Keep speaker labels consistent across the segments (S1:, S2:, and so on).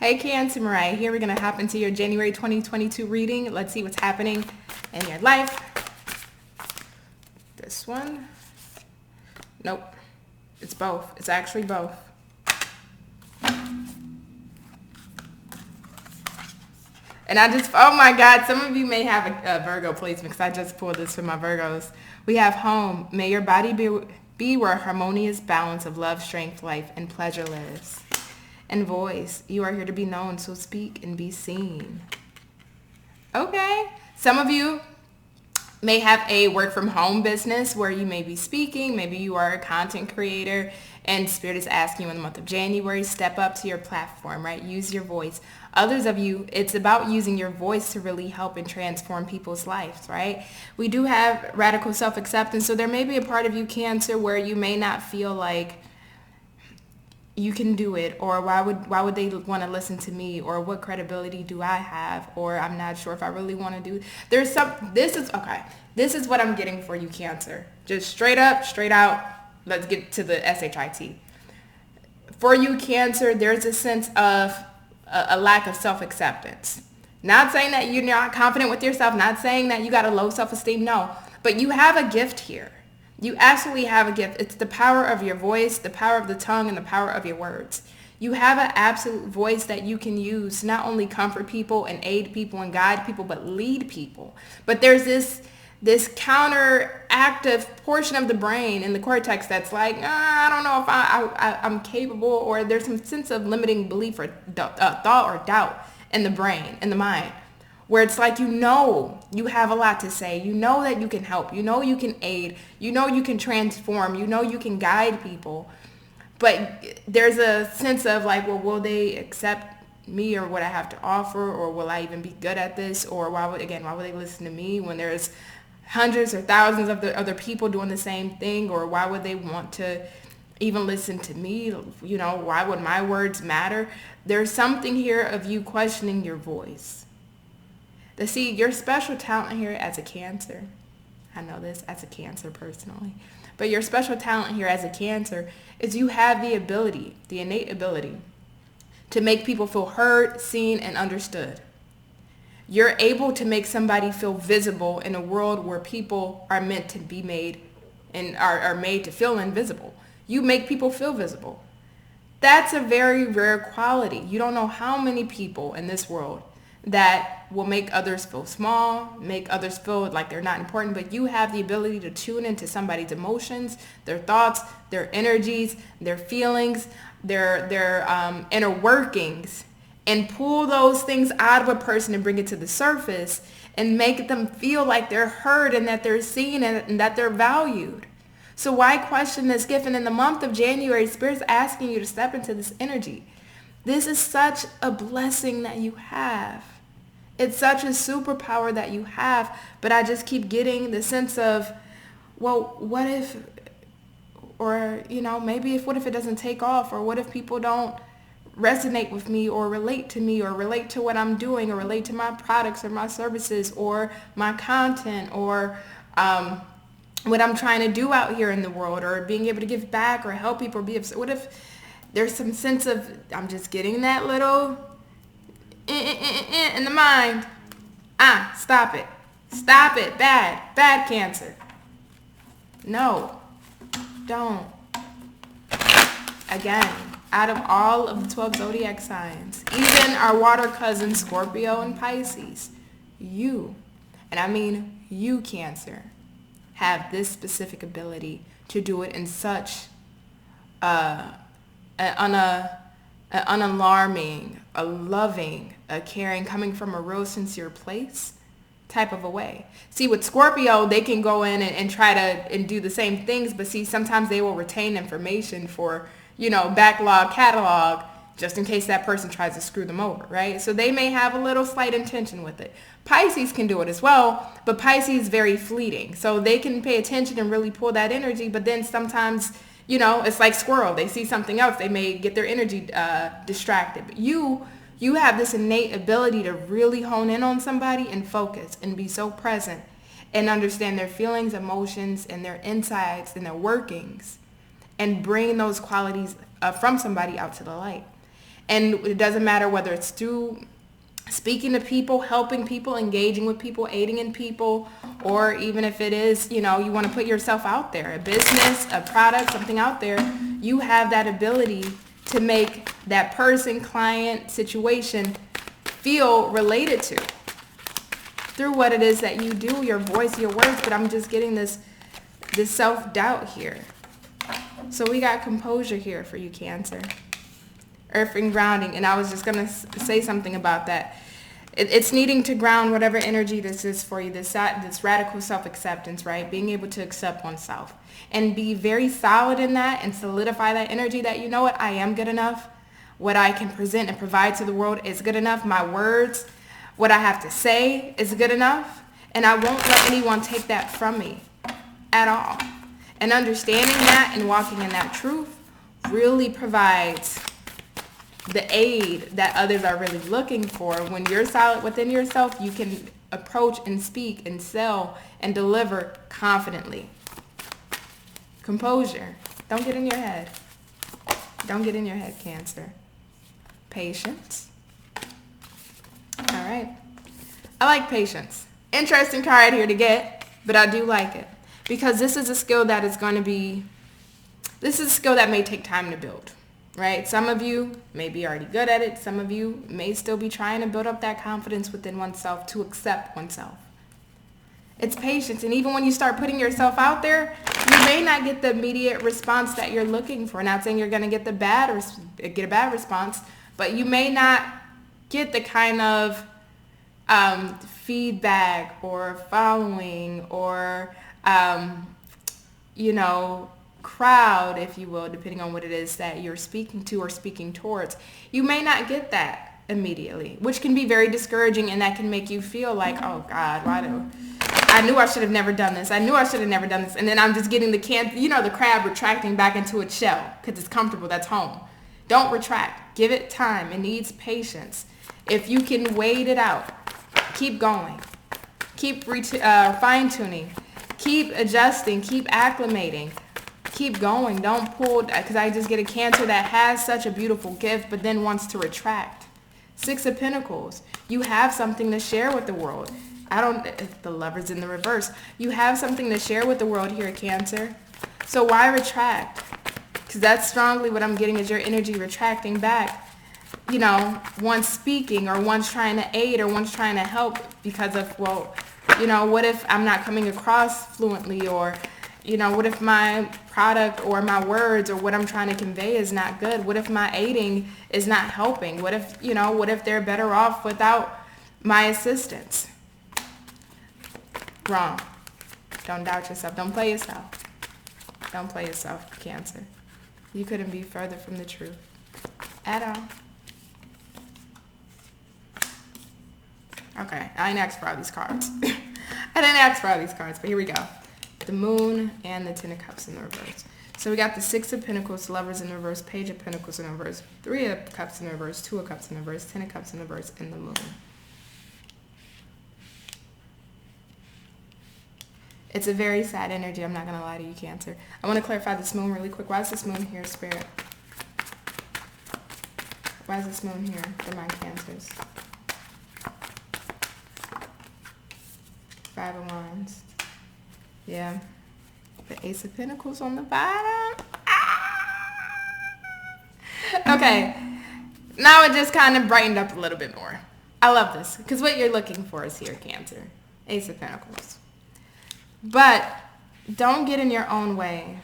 S1: Hey Cancer, Mariah here. We're going to hop into your January 2022 reading. Let's see what's happening in your life. This one. Nope. It's both. It's actually both. And oh my God, some of you may have a Virgo placement because I just pulled this for my Virgos. We have home. May your body be where harmonious balance of love, strength, life, and pleasure lives. And voice, you are here to be known, so speak and be seen. Okay. Some of you may have a work from home business where you may be speaking. Maybe you are a content creator and Spirit is asking you in the month of January, step up to your platform, right? Use your voice. Others of you, it's about using your voice to really help and transform people's lives, right? We do have radical self-acceptance, so there may be a part of you, Cancer, where you may not feel like you can do it, or why would they want to listen to me, or what credibility do I have, or I'm not sure if I really want to do it. This is what I'm getting for you, Cancer. Just straight up, straight out, let's get to the SHIT. For you, Cancer, there's a sense of a lack of self-acceptance. Not saying that you're not confident with yourself, not saying that you got a low self-esteem, no, but you have a gift here. You absolutely have a gift. It's the power of your voice, the power of the tongue, and the power of your words. You have an absolute voice that you can use to not only comfort people and aid people and guide people, but lead people. But there's this counteractive portion of the brain in the cortex that's like, I don't know if I'm capable, or there's some sense of limiting belief or thought or doubt in the brain, in the mind, where it's like, you have a lot to say. You know that you can help. You can aid. You can transform. You can guide people. But there's a sense of like, well, will they accept me or what I have to offer? Or will I even be good at this? Or why would they listen to me when there's hundreds or thousands of the other people doing the same thing? Or why would they want to even listen to me? Why would my words matter? There's something here of you questioning your voice. See, your special talent here as a Cancer, I know this as a Cancer personally, but your special talent here as a Cancer is you have the ability, the innate ability, to make people feel heard, seen, and understood. You're able to make somebody feel visible in a world where people are meant to be made and are made to feel invisible. You make people feel visible. That's a very rare quality. You don't know how many people in this world that will make others feel small, make others feel like they're not important, but you have the ability to tune into somebody's emotions, their thoughts, their energies, their feelings, their inner workings, and pull those things out of a person and bring it to the surface and make them feel like they're heard and that they're seen and that they're valued. So why question this gift? And in the month of January, Spirit's asking you to step into this energy. This is such a blessing that you have. It's such a superpower that you have, but I just keep getting the sense of, well, what if, or, what if it doesn't take off, or what if people don't resonate with me or relate to me or relate to what I'm doing or relate to my products or my services or my content or what I'm trying to do out here in the world, or being able to give back or help people or be upset. What if there's some sense of, I'm just getting that little in the mind. Stop it. Stop it. Bad Cancer. No, don't. Again, out of all of the 12 zodiac signs, even our water cousins, Scorpio and Pisces, you, and I mean you, Cancer, have this specific ability to do it in such an unalarming, a loving, a caring, coming from a real sincere place type of a way. See, with Scorpio, they can go in and try to and do the same things, but see, sometimes they will retain information for, backlog, catalog, just in case that person tries to screw them over, right? So they may have a little slight intention with it. Pisces can do it as well, but Pisces is very fleeting. So they can pay attention and really pull that energy, but then sometimes, it's like squirrel. They see something else. They may get their energy distracted. But you have this innate ability to really hone in on somebody and focus and be so present and understand their feelings, emotions, and their insides and their workings, and bring those qualities from somebody out to the light. And it doesn't matter whether it's through speaking to people, helping people, engaging with people, aiding in people, or even if it is, you want to put yourself out there, a business, a product, something out there, you have that ability to make that person, client, situation feel related to through what it is that you do, your voice, your words. But I'm just getting this self-doubt here. So we got composure here for you, Cancer. Earth and grounding. And I was just going to say something about that. It's needing to ground whatever energy this is for you, this radical self-acceptance, right? Being able to accept oneself and be very solid in that and solidify that energy that, you know what, I am good enough. What I can present and provide to the world is good enough. My words, what I have to say is good enough. And I won't let anyone take that from me at all. And understanding that and walking in that truth really provides the aid that others are really looking for. When you're solid within yourself, you can approach and speak and sell and deliver confidently. Composure. Don't get in your head. Don't get in your head, Cancer. Patience. All right. I like patience. Interesting card here to get, but I do like it because this is a skill that is going to be, this is a skill that may take time to build. Right? Some of you may be already good at it. Some of you may still be trying to build up that confidence within oneself to accept oneself. It's patience. And even when you start putting yourself out there, you may not get the immediate response that you're looking for. Not saying you're going to get a bad response, but you may not get the kind of feedback or following or, crowd, if you will, depending on what it is that you're speaking to or speaking towards. You may not get that immediately, which can be very discouraging, and that can make you feel like, oh God, I knew I should have never done this. I knew I should have never done this. And then I'm just getting the crab retracting back into its shell because it's comfortable. That's home. Don't retract. Give it time. It needs patience. If you can wait it out, keep going. Keep fine-tuning. Keep adjusting. Keep acclimating. Keep going. Don't pull, because I just get a Cancer that has such a beautiful gift but then wants to retract. 6 of Pentacles. You have something to share with the world. The Lover's in the reverse. You have something to share with the world here, Cancer. So why retract? Because that's strongly what I'm getting is your energy retracting back. One's speaking or one's trying to aid or one's trying to help because of, what if I'm not coming across fluently, or what if my product or my words or what I'm trying to convey is not good? What if my aiding is not helping? What if they're better off without my assistance? Wrong. Don't doubt yourself. Don't play yourself. Don't play yourself, Cancer. You couldn't be further from the truth at all. Okay, I didn't ask for all these cards. But here we go. The Moon and the 10 of Cups in the reverse. So we got the 6 of Pentacles, Lovers in the reverse, Page of Pentacles in the reverse, 3 of Cups in the reverse, 2 of Cups in the reverse, 10 of Cups in the reverse, and the Moon. It's a very sad energy. I'm not going to lie to you, Cancer. I want to clarify this Moon really quick. Why is this Moon here, Spirit? Why is this Moon here for my Cancers? 5 of Wands. Yeah. The Ace of Pentacles on the bottom. Okay. Now it just kind of brightened up a little bit more. I love this. Because what you're looking for is here, Cancer. Ace of Pentacles. But don't get in your own way.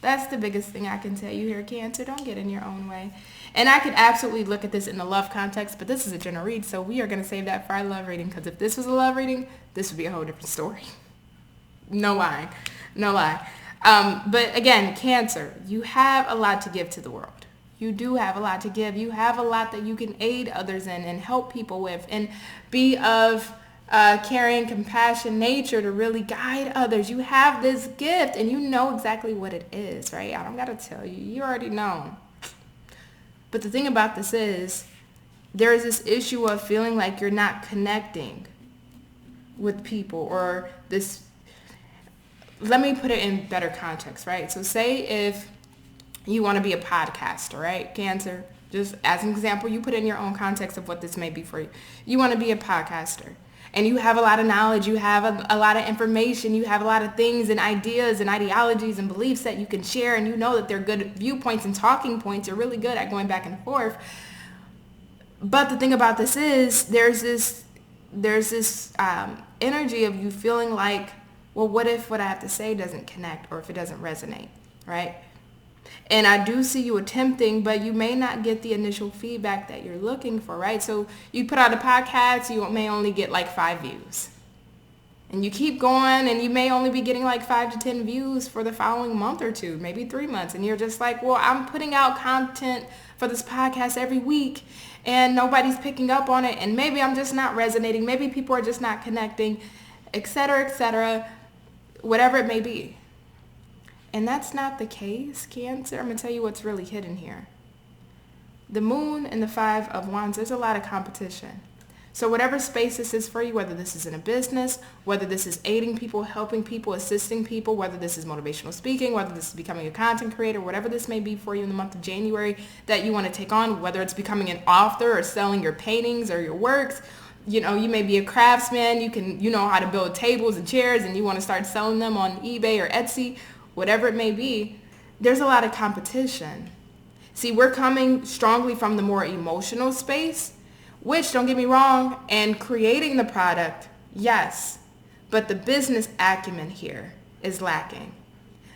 S1: That's the biggest thing I can tell you here, Cancer. Don't get in your own way. And I could absolutely look at this in the love context, but this is a general read, so we are going to save that for our love reading, because if this was a love reading, this would be a whole different story. No lie. But again, Cancer, you have a lot to give to the world. You do have a lot to give. You have a lot that you can aid others in and help people with and be of caring, compassion, nature to really guide others. You have this gift and you know exactly what it is, right? I don't got to tell you. You already know. But the thing about this is there is this issue of feeling like you're not connecting with people, or this, let me put it in better context, right? So say if you want to be a podcaster, right, Cancer? Just as an example, you put in your own context of what this may be for you. You want to be a podcaster and you have a lot of knowledge, you have a lot of information, you have a lot of things and ideas and ideologies and beliefs that you can share, and you know that they're good viewpoints and talking points. You're really good at going back and forth. But the thing about this is there's this energy of you feeling like, well, what if what I have to say doesn't connect, or if it doesn't resonate, right? And I do see you attempting, but you may not get the initial feedback that you're looking for, right? So you put out a podcast, you may only get like 5 views. And you keep going, and you may only be getting like 5 to 10 views for the following month or two, maybe 3 months. And you're just like, well, I'm putting out content for this podcast every week, and nobody's picking up on it. And maybe I'm just not resonating. Maybe people are just not connecting, etc., whatever it may be. And that's not the case, Cancer. I'm going to tell you what's really hidden here. The moon and the 5 of Wands, there's a lot of competition. So whatever space this is for you, whether this is in a business, whether this is aiding people, helping people, assisting people, whether this is motivational speaking, whether this is becoming a content creator, whatever this may be for you in the month of January that you want to take on, whether it's becoming an author or selling your paintings or your works. You know, you may be a craftsman. You know how to build tables and chairs, and you want to start selling them on eBay or Etsy. Whatever it may be, there's a lot of competition. See, we're coming strongly from the more emotional space, which, don't get me wrong, and creating the product, yes, but the business acumen here is lacking.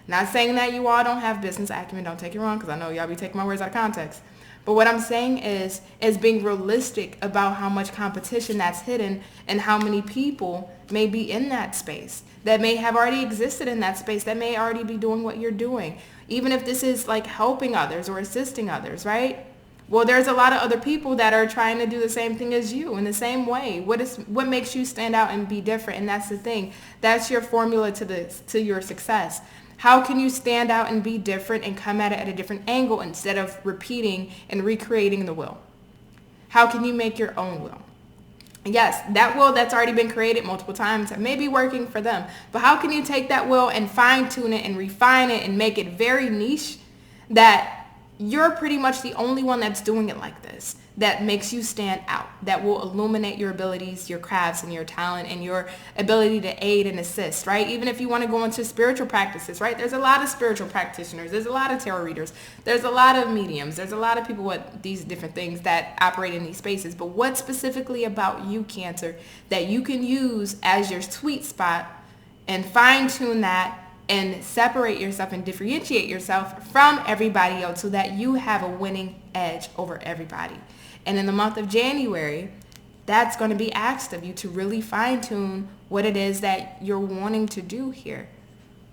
S1: Not saying that you all don't have business acumen, don't take it wrong, because I know y'all be taking my words out of context. But what I'm saying is being realistic about how much competition that's hidden and how many people may be in that space, that may have already existed in that space, that may already be doing what you're doing. Even if this is like helping others or assisting others, right? Well, there's a lot of other people that are trying to do the same thing as you in the same way. What makes you stand out and be different? And that's the thing. That's your formula to your success. How can you stand out and be different and come at it at a different angle instead of repeating and recreating the will? How can you make your own will? Yes, that will that's already been created multiple times may be working for them. But how can you take that will and fine tune it and refine it and make it very niche that you're pretty much the only one that's doing it like this, that makes you stand out, that will illuminate your abilities, your crafts, and your talent, and your ability to aid and assist, right? Even if you want to go into spiritual practices, right? There's a lot of spiritual practitioners. There's a lot of tarot readers. There's a lot of mediums. There's a lot of people with these different things that operate in these spaces. But what specifically about you, Cancer, that you can use as your sweet spot and fine-tune that and separate yourself and differentiate yourself from everybody else so that you have a winning edge over everybody? And in the month of January, that's going to be asked of you to really fine-tune what it is that you're wanting to do here.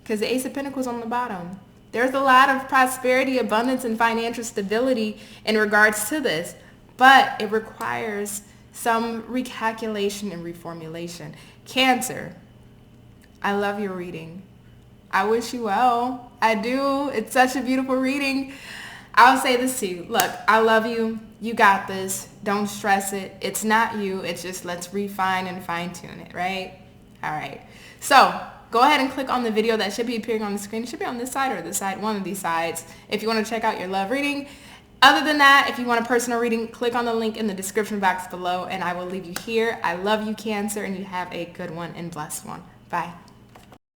S1: Because the Ace of Pentacles on the bottom. There's a lot of prosperity, abundance, and financial stability in regards to this. But it requires some recalculation and reformulation. Cancer, I love your reading. I wish you well. I do. It's such a beautiful reading. I'll say this to you. Look, I love you. You got this. Don't stress it. It's not you. It's just let's refine and fine tune it, right? All right. So go ahead and click on the video that should be appearing on the screen. It should be on this side or this side, one of these sides, if you want to check out your love reading. Other than that, if you want a personal reading, click on the link in the description box below, and I will leave you here. I love you, Cancer, and you have a good one and blessed one. Bye.